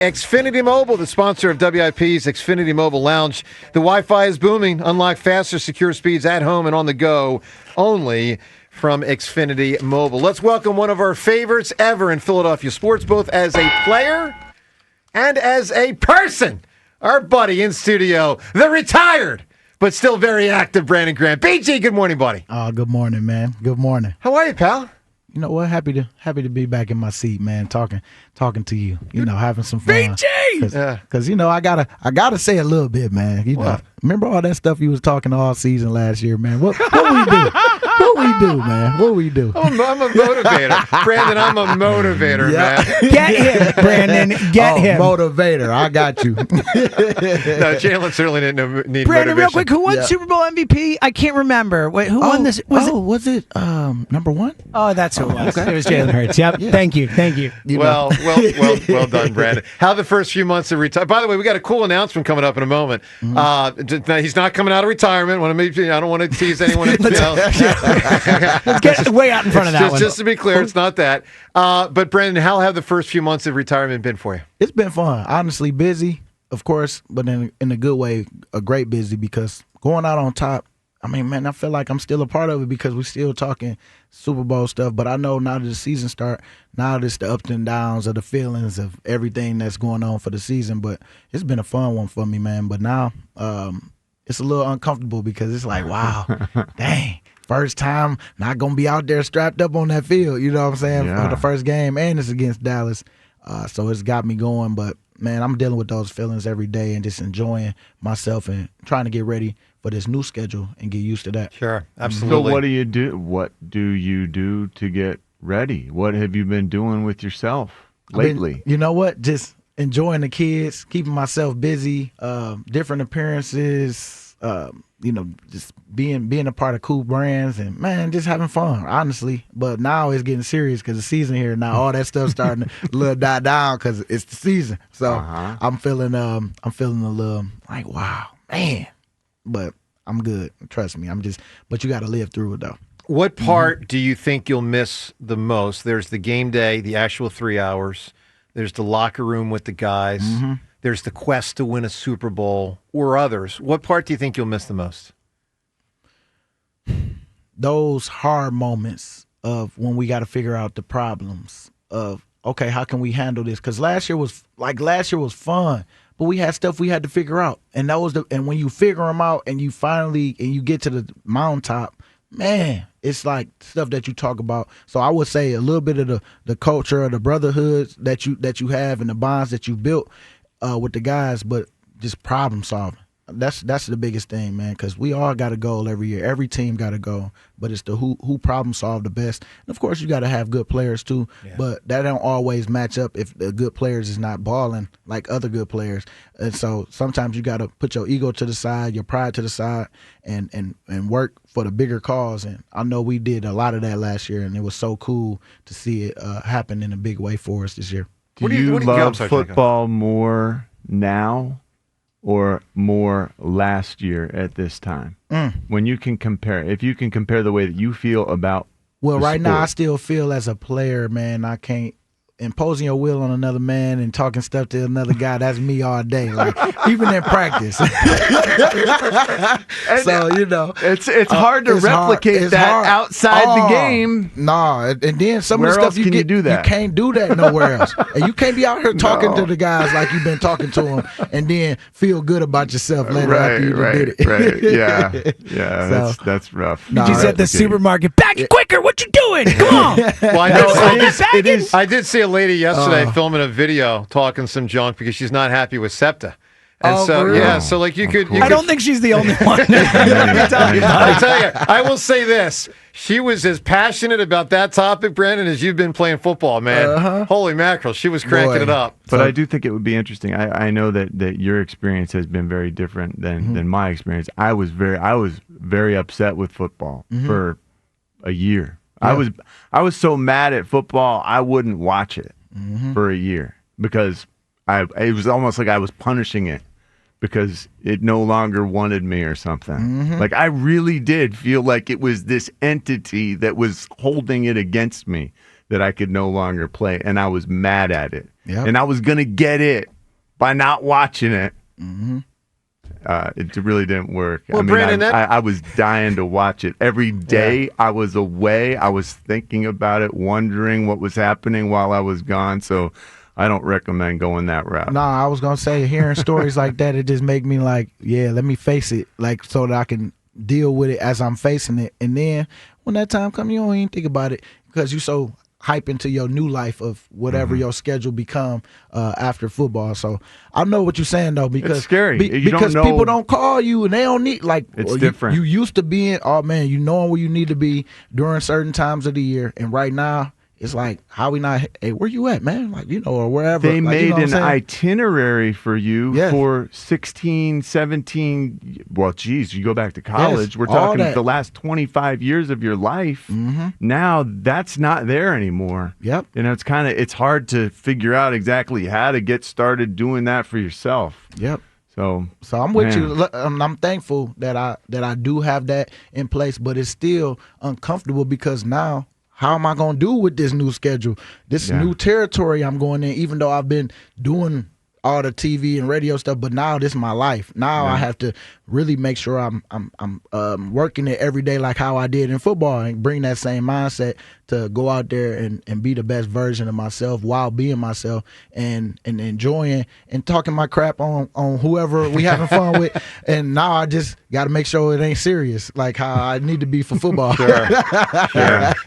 Xfinity Mobile, the sponsor of WIP's Xfinity Mobile Lounge. The Wi-Fi is booming. Unlock faster, secure speeds at home and on the go only from Xfinity Mobile. Let's welcome one of our favorites ever in Philadelphia sports, both as a player and as a person. Our buddy in studio, the retired but still very active Brandon Grant. BG, good morning, buddy. Oh, good morning, man. Good morning. How are you, pal? You know what? Happy to be back in my seat, man. Talking to you. You know, having some fun. BG! Because you know, I gotta say a little bit, man. You know, remember all that stuff you was talking all season last year, man. What we do? What we do, man? What we do? I'm a motivator, Brandon. I'm a motivator, man. Get him, Brandon. Get him. Motivator. I got you. No, Jalen certainly didn't need Brandon, motivation. real quick, who won Super Bowl MVP? I can't remember. Wait, who won this? Was it number one? Oh, that's who it was. Okay. It was Jalen Hurts. Yep. Yeah. Thank you. Well done, Brandon. How the first few months of retirement? By the way, we got a cool announcement coming up in a moment. He's not coming out of retirement. I don't want to tease anyone. Let's get way out in front of that one. Just to be clear, it's not that. But Brandon, how have the first few months of retirement been for you? It's been fun. Honestly, busy, of course, but in a good way, a great busy because going out on top. I mean, man, I feel like I'm still a part of it because we're still talking Super Bowl stuff. But I know now that the season start, now it's the ups and downs of the feelings of everything that's going on for the season. But it's been a fun one for me, man. But now it's a little uncomfortable because it's like, wow, dang, first time not going to be out there strapped up on that field. You know what I'm saying? Yeah. For the first game, and it's against Dallas. So it's got me going. But, man, I'm dealing with those feelings every day and just enjoying myself and trying to get ready for this new schedule and get used to that. Sure, absolutely. So what do you do? What do you do to get ready? What have you been doing with yourself lately? You know what? Just enjoying the kids, keeping myself busy, different appearances, just being a part of cool brands and, man, just having fun, honestly. But now it's getting serious because the season here. Now all that stuff's starting to a little die down because it's the season. So I'm feeling a little like, wow, man. But I'm good. Trust me. But you got to live through it, though. What part do you think you'll miss the most? There's the game day, the actual 3 hours. There's the locker room with the guys. There's the quest to win a Super Bowl or others. What part do you think you'll miss the most? Those hard moments of when we got to figure out the problems of, okay, how can we handle this? Because last year was fun. But we had stuff we had to figure out, and and when you figure them out, and you get to the mountaintop, man, it's like stuff that you talk about. So I would say a little bit of the culture of the brotherhoods that you have and the bonds that you built with the guys, but just problem solving. That's the biggest thing, man, because we all got a goal every year. Every team got a goal, but it's the who problem solve the best. And, of course, you got to have good players too, but that don't always match up if the good players is not balling like other good players. And so sometimes you got to put your ego to the side, your pride to the side, and work for the bigger cause. And I know we did a lot of that last year, and it was so cool to see it happen in a big way for us this year. Do you love football more now or more last year at this time? When you can compare, if you can compare the way that you feel about right now I still feel as a player, man, I can't imposing your will on another man and talking stuff to another guy, that's me all day, like even in practice. So, you know. It's hard to replicate that outside the game. No, and then some Where of the else stuff can you do that? You can't do that nowhere else. And you can't be out here talking to the guys like you've been talking to them and then feel good about yourself later after you did it. Right, yeah, that's rough. You just at the supermarket, back it quicker, what you doing? Come on. Well, I did see a lady yesterday filming a video talking some junk because she's not happy with SEPTA. And so like you could. I don't think she's the only one. I tell you, I will say this. She was as passionate about that topic, Brandon, as you've been playing football, man. Holy mackerel. She was cranking it up. But I do think it would be interesting. I know that your experience has been very different than my experience. I was very upset with football for a year. Yeah. I was so mad at football, I wouldn't watch it for a year because it was almost like I was punishing it because it no longer wanted me or something. Like I really did feel like it was this entity that was holding it against me that I could no longer play, and I was mad at it. Yep. And I was going to get it by not watching it. Mm-hmm. It really didn't work. Well, I mean, Brandon, I was dying to watch it. Every day I was away, I was thinking about it, wondering what was happening while I was gone. So I don't recommend going that route. No, I was gonna say, hearing stories like that, it just make me like, yeah, let me face it, like, so that I can deal with it as I'm facing it. And then when that time comes, you don't even think about it because you so hype into your new life of whatever your schedule become after football. So I know what you're saying though, because It's scary. You because don't know. people don't call you and they don't need, like, It's you, different. You used to being, oh man, you knowing where you need to be during certain times of the year, and right now it's like, how we not, hey, where you at, man? Like, you know, or wherever. They like, made you know what an I'm saying? itinerary for you Yes. for 16, 17, well, geez, you go back to college. We're all talking that. the last 25 years of your life. Mm-hmm. Now that's not there anymore. Yep. You know, it's hard to figure out exactly how to get started doing that for yourself. Yep. So I'm with man. you. I'm thankful that I do have that in place, but it's still uncomfortable because now, how am I going to do with this new schedule? This new territory I'm going in, even though I've been doing all the TV and radio stuff, but now this is my life. Now I have to really make sure I'm working it every day like how I did in football, and bring that same mindset to go out there and be the best version of myself while being myself and enjoying and talking my crap on whoever we having fun with. And now I just got to make sure it ain't serious like how I need to be for football. Sure.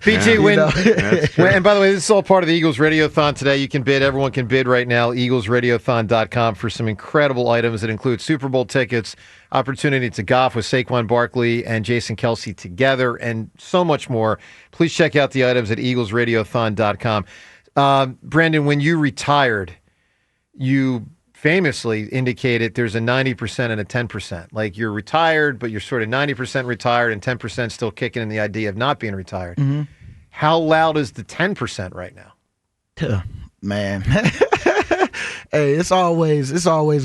PG, when, That's true. and by the way, this is all part of the Eagles Radiothon today. You can bid. Everyone can bid right now. EaglesRadiothon.com for some incredible items that include Super Bowl tickets, opportunity to golf with Saquon Barkley and Jason Kelsey together, and so much more. Please check out the items at EaglesRadiothon.com. Brandon, when you retired, you famously indicated there's a 90% and a 10%. Like, you're retired, but you're sort of 90% retired and 10% still kicking in the idea of not being retired. Mm-hmm. How loud is the 10% right now? Man. Hey, it's always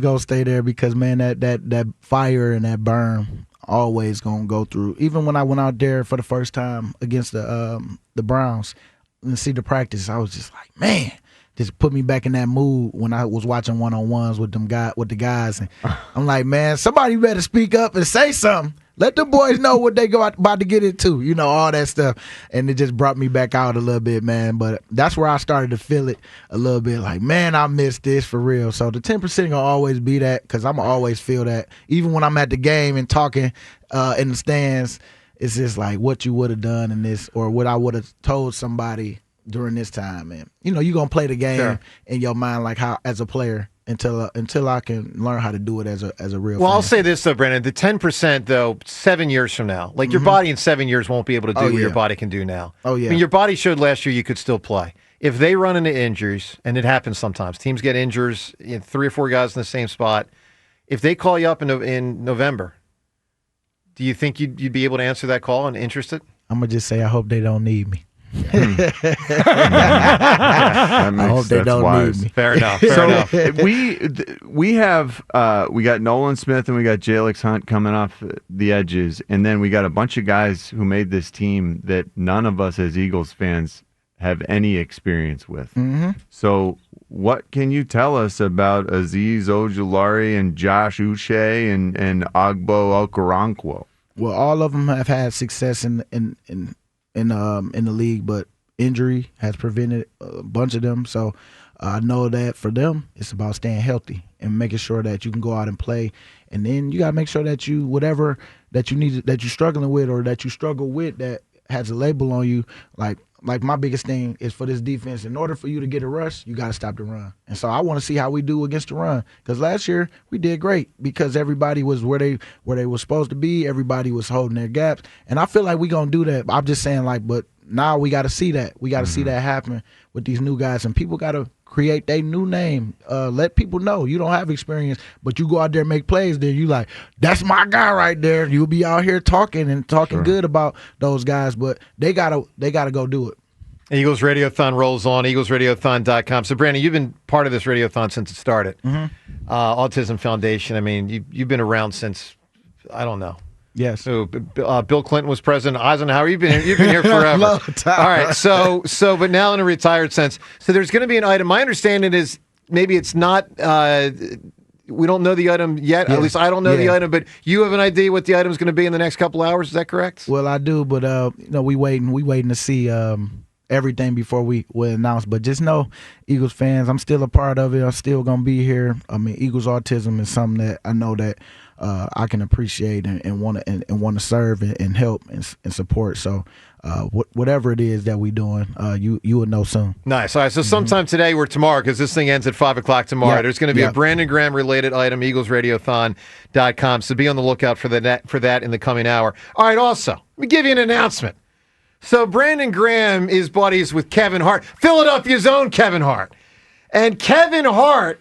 gonna stay there because, man, that fire and that burn always gonna go through. Even when I went out there for the first time against the Browns and see the practice, I was just like, man, just put me back in that mood when I was watching one-on-ones with the guys, and I'm like, man, somebody better speak up and say something. Let the boys know what they about to get into, you know, all that stuff. And it just brought me back out a little bit, man. But that's where I started to feel it a little bit, like, man, I missed this for real. So the 10% going to always be that, because I'm going to always feel that. Even when I'm at the game and talking in the stands, it's just like what you would have done in this, or what I would have told somebody during this time. And, you know, you're going to play the game in your mind like how, as a player, until I can learn how to do it as a real Well, fan. I'll say this, though, Brandon. The 10%, though, 7 years from now, like, your body in 7 years won't be able to do what your body can do now. Oh, yeah. I mean, your body showed last year you could still play. If they run into injuries, and it happens sometimes, teams get injuries, 3 or 4 guys in the same spot. If they call you up in November, do you think you'd be able to answer that call and interested? I'm going to just say I hope they don't need me. I hope they don't need me. Fair enough. Fair enough. we got Nolan Smith and we got Jalix Hunt coming off the edges, and then we got a bunch of guys who made this team that none of us as Eagles fans have any experience with. Mm-hmm. So what can you tell us about Azeez Ojulari and Josh Uche and Agbo Okoronkwo? Well, all of them have had success in the league, but injury has prevented a bunch of them. So I know that for them, it's about staying healthy and making sure that you can go out and play. And then you got to make sure that you, whatever that you need, that you're struggling with or that you struggle with that has a label on you, like my biggest thing is for this defense, in order for you to get a rush, you got to stop the run. And so I want to see how we do against the run, because last year we did great because everybody was where they were supposed to be. Everybody was holding their gaps. And I feel like we're going to do that. I'm just saying, like, but now we got to see that. We got to see that happen with these new guys, and people got to create their new name. Let people know you don't have experience, but you go out there and make plays, then you like, that's my guy right there. You'll be out here talking good about those guys, but they gotta go do it. Eagles Radiothon rolls on, EaglesRadiothon.com. So, Brandon, you've been part of this Radiothon since it started. Autism Foundation, I mean, you've been around since, I don't know. Yes. So, Bill Clinton was president. Eisenhower, you've been here forever. Long time. All right. So, but now in a retired sense. So there's going to be an item. My understanding is maybe it's not. We don't know the item yet. Yeah. At least I don't know the Yeah. item. But you have an idea what the item is going to be in the next couple hours. Is that correct? Well, I do, but we waiting to see everything before we announce. But just know, Eagles fans, I'm still a part of it. I'm still gonna be here. I mean, Eagles autism is something that I know that I can appreciate and want to serve and help and support. So whatever it is that we doing, you will know soon. Nice. All right. So sometime today or tomorrow, because this thing ends at 5:00 tomorrow. Yep. There's going to be Yep. a Brandon Graham related item. EaglesRadiothon.com. So be on the lookout for that in the coming hour. All right. Also, let me give you an announcement. So Brandon Graham is buddies with Kevin Hart, Philadelphia's own Kevin Hart. And Kevin Hart,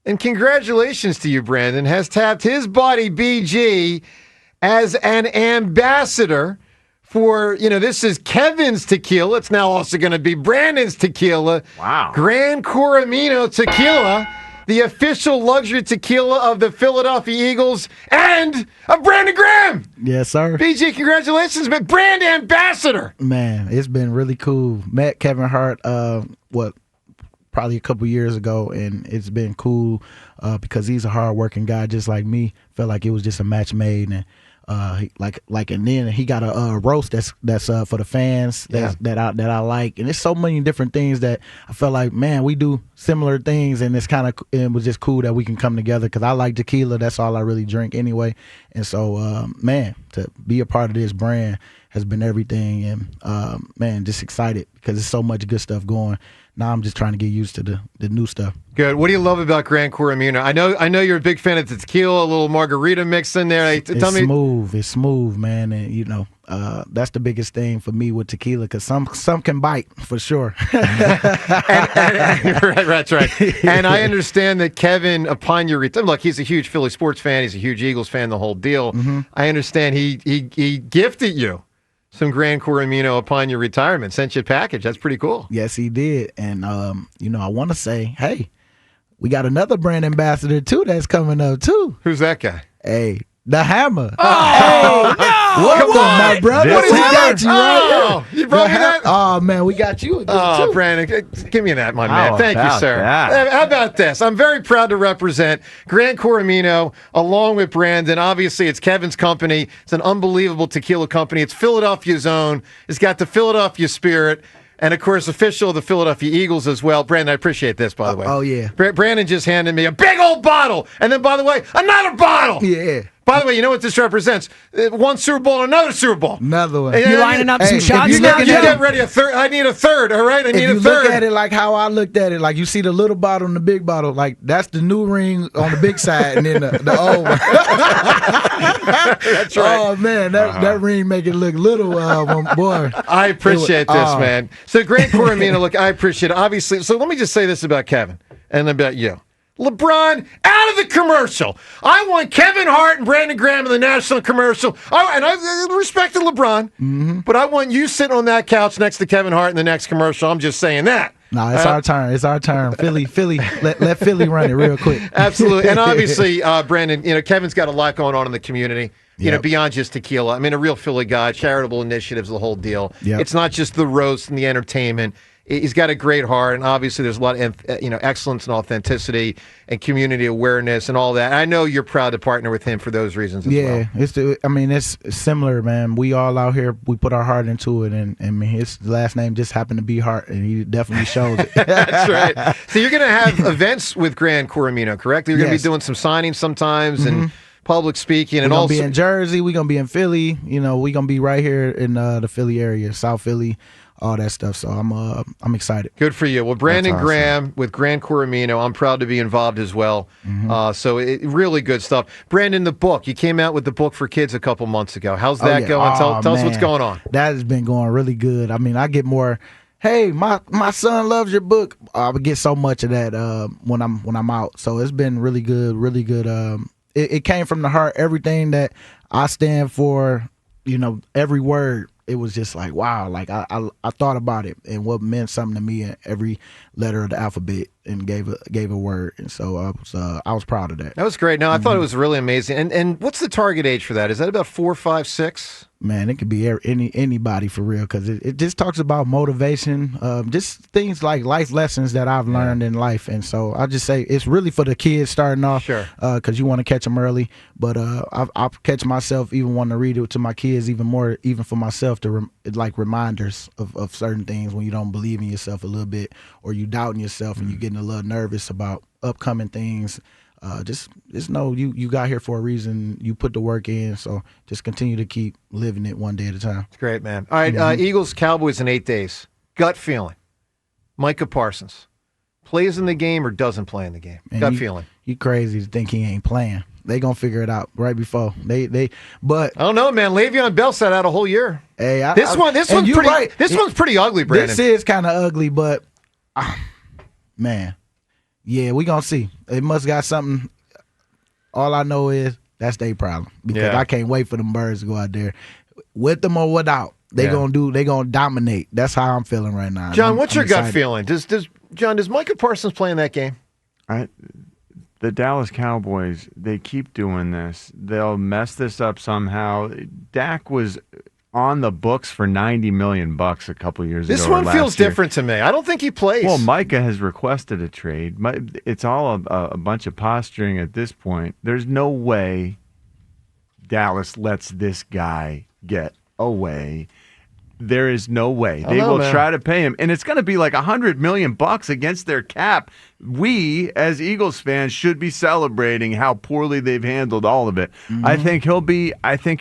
and congratulations to you, Brandon, has tapped his buddy BG as an ambassador for, this is Kevin's tequila. It's now also going to be Brandon's tequila. Wow. Gran Coramino Tequila, the official luxury tequila of the Philadelphia Eagles and of Brandon Graham. Yes, sir. BG, congratulations, man. Brand ambassador. Man, it's been really cool. Met Kevin Hart, probably a couple years ago, and it's been cool because he's a hard-working guy just like me. Felt like it was just a match made, and and then he got a roast that's for the fans that I like, and there's so many different things that I felt like, man, we do similar things, and it was just cool that we can come together because I like tequila. That's all I really drink anyway, and so man, to be a part of this brand has been everything, and man, just excited because there's so much good stuff going. Now I'm just trying to get used to the new stuff. Good. What do you love about Gran Coramino? I know you're a big fan of the tequila, a little margarita mix in there. It's smooth, man, and that's the biggest thing for me with tequila because some can bite for sure. That's right. And I understand that Kevin, upon your return, look, he's a huge Philly sports fan. He's a huge Eagles fan. The whole deal. Mm-hmm. I understand he gifted you some Gran Coramino upon your retirement. Sent you a package. That's pretty cool. Yes, he did. And I want to say, hey, we got another brand ambassador too that's coming up too. Who's that guy? Hey, the Hammer. Oh, hey, no! Welcome, my brother. What is We that? got you right here. You brought me that? Oh man, we got you. Oh, too. Brandon, give me that, my How man. Thank you, about sir. that? How about this? I'm very proud to represent Gran Coramino along with Brandon. Obviously, it's Kevin's company. It's an unbelievable tequila company. It's Philadelphia's own. It's got the Philadelphia spirit. And, of course, official of the Philadelphia Eagles as well. Brandon, I appreciate this, by the way. Oh, yeah. Brandon just handed me a big old bottle. And then, by the way, another bottle. Yeah. By the way, you know what this represents? One Super Bowl, another Super Bowl. Another one. And You lining up some shots you now, get ready a third. I need a third. All right, I need a If you third. look at it like how I looked at it, like you see the little bottle and the big bottle, like that's the new ring on the big side, and then the old one. That's right. Oh man, that ring make it look little, boy. I appreciate this, man. So Gran Coramino, look, I appreciate it. Obviously, so let me just say this about Kevin and about you. LeBron, out of the commercial. I want Kevin Hart and Brandon Graham in the national commercial. I respect LeBron, but I want you sitting on that couch next to Kevin Hart in the next commercial. I'm just saying that. No, it's our turn. It's our turn. Philly, let Philly run it real quick. Absolutely. And obviously, Brandon, Kevin's got a lot going on in the community. Beyond just tequila. I mean, a real Philly guy, charitable initiatives, the whole deal. Yep. It's not just the roast and the entertainment. He's got a great heart, and obviously there's a lot of excellence and authenticity and community awareness and all that. I know you're proud to partner with him for those reasons as well. It's similar, man. We all out here, we put our heart into it, and his last name just happened to be Hart, and he definitely shows it. That's right. So you're going to have events with Gran Coramino, correct? You're going to be doing some signings sometimes and public speaking. We're going to be in Jersey. We're going to be in Philly. We're going to be right here in the Philly area, South Philly. All that stuff, so I'm excited. Good for you. Well, Brandon awesome. Graham with Gran Coramino, I'm proud to be involved as well. So really good stuff. Brandon, the book, you came out with the book for kids a couple months ago. How's that going? Tell us what's going on. That has been going really good. I mean, I get more. Hey, my son loves your book. I would get so much of that when I'm out. So it's been really good, really good. It came from the heart. Everything that I stand for every word, it was just like, wow. Like I thought about it and what meant something to me in every letter of the alphabet and gave a word. And so I was proud of that. That was great. No, I thought it was really amazing. And what's the target age for that? Is that about 4, 5, 6? Man, it could be anybody for real, because it just talks about motivation, just things like life lessons that I've learned in life. And so I just say it's really for the kids starting off, because you want to catch them early. But I'll catch myself even wanting to read it to my kids even more, even for myself, to like reminders of certain things when you don't believe in yourself a little bit, or you doubting yourself and you're getting a little nervous about upcoming things. Just know you got here for a reason. You put the work in, so just continue to keep living it one day at a time. It's great, man. All right, Eagles, Cowboys in 8 days. Gut feeling. Micah Parsons plays in the game or doesn't play in the game? Man, Gut feeling. You crazy to think he ain't playing. They gonna figure it out right before but I don't know, man. Le'Veon Bell sat out a whole year. Hey, this one's pretty. Right. This one's pretty ugly, Brandon. This is kind of ugly, but man. Yeah, we gonna see. It must got something. All I know is that's their problem, because I can't wait for them birds to go out there, with them or without. They gonna dominate. That's how I'm feeling right now. John, what's your gut feeling? Does Micah Parsons play in that game? The Dallas Cowboys, they keep doing this. They'll mess this up somehow. Dak was on the books for $90 million a couple years ago. This one feels different to me. I don't think he plays. Well, Micah has requested a trade. It's all a bunch of posturing at this point. There's no way Dallas lets this guy get away. There is no way. They will try to pay him, and it's going to be like $100 million against their cap. We, as Eagles fans, should be celebrating how poorly they've handled all of it. Mm-hmm. I think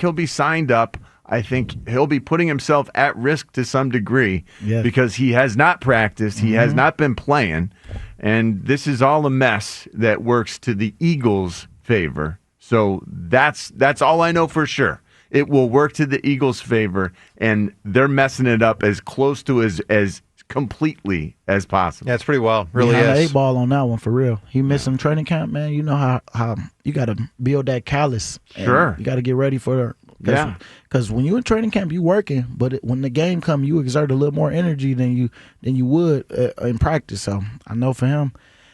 he'll be signed up. I think he'll be putting himself at risk to some degree because he has not practiced. He has not been playing. And this is all a mess that works to the Eagles' favor. So that's all I know for sure. It will work to the Eagles' favor, and they're messing it up as close to as completely as possible. Yeah, it's pretty wild. Really is. Eight ball on that one for real. He missed some training camp, man. You know how you got to build that callus. Sure. You got to get ready for because when you're in training camp, you working, but when the game come, you exert a little more energy than you would in practice. So I know for him,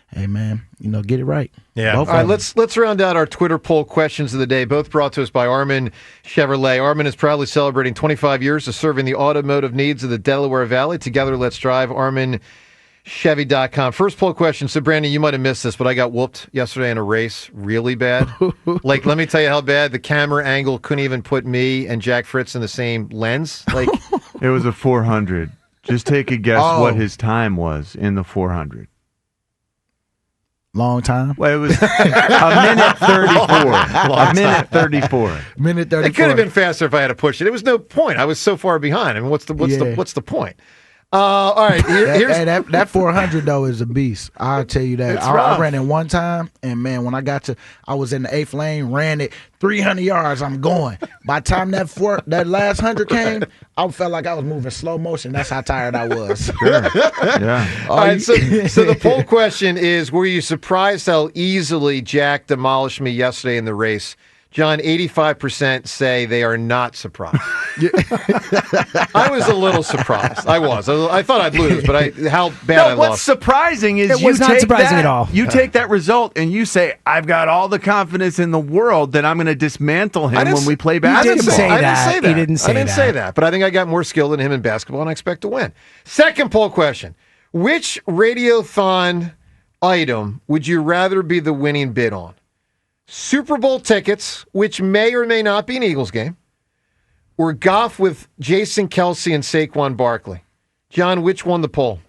hey man, get it right. Yeah. All right, let's round out our Twitter poll questions of the day, both brought to us by Armin Chevrolet. Armin is proudly celebrating 25 years of serving the automotive needs of the Delaware Valley. Together, let's drive. ArminChevy.com. First poll question. So, Brandon, you might have missed this, but I got whooped yesterday in a race really bad. Like, let me tell you how bad. The camera angle couldn't even put me and Jack Fritz in the same lens. Like, it was a 400. Just take a guess what his time was in the 400. Long time? Well, it was a minute 34. A minute 34. Minute 34. It could have been faster if I had to push it. It was no point. I was so far behind. I mean, what's the point? All right. Here's that 400 though is a beast. I'll tell you that. I ran it one time, and man, when I was in the 8th lane, ran it 300 yards. I'm going. By the time that last 100 came, I felt like I was moving slow motion. That's how tired I was. Sure. Yeah. All right. So the poll question is: were you surprised how easily Jack demolished me yesterday in the race? John, 85% say they are not surprised. I was a little surprised. I thought I'd lose, but how bad I lost. What's surprising is it was not surprising at all. You take that result and you say, I've got all the confidence in the world that I'm going to dismantle him when we play basketball. I didn't say that, but I think I got more skill than him in basketball, and I expect to win. Second poll question. Which Radiothon item would you rather be the winning bid on? Super Bowl tickets, which may or may not be an Eagles game, or golf with Jason Kelce and Saquon Barkley? John, which won the poll?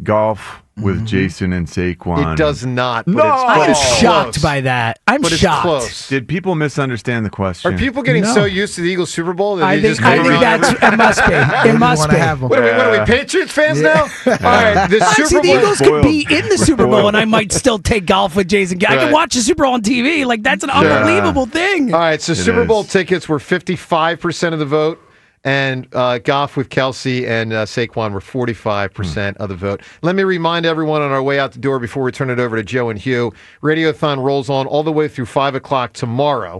Golf with Jason and Saquon. It does not. No, I'm shocked by that. I'm shocked. It's close. Did people misunderstand the question? Are people getting so used to the Eagles Super Bowl that I they think just it must be. It must be. What are we, Patriots fans now? All right, the Super the Bowl. Eagles could be in the Super Bowl, and I might still take golf with Jason. I can watch the Super Bowl on TV. Like, that's an unbelievable thing. All right, so Super Bowl tickets were 55% of the vote. And golf with Kelce and Saquon were 45% of the vote. Let me remind everyone on our way out the door before we turn it over to Joe and Hugh, Radiothon rolls on all the way through 5 o'clock tomorrow.